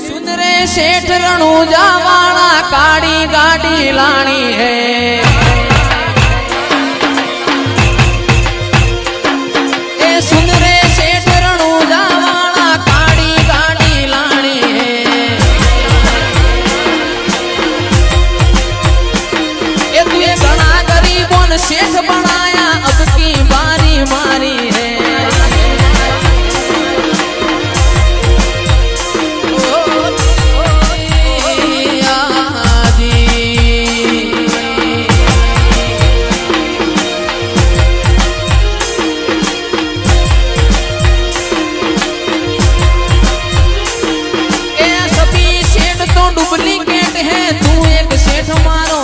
सेठ रणूजा वाला काड़ी गाड़ी लानी है। ए सुन रे सेठ रणूजा वाला काड़ी गाड़ी लानी है। ए तू ये घना गरीबों ने सेठ बनाया, अब की बारी मारी है। डुप्लीकेट है तू, एक सेठ मारो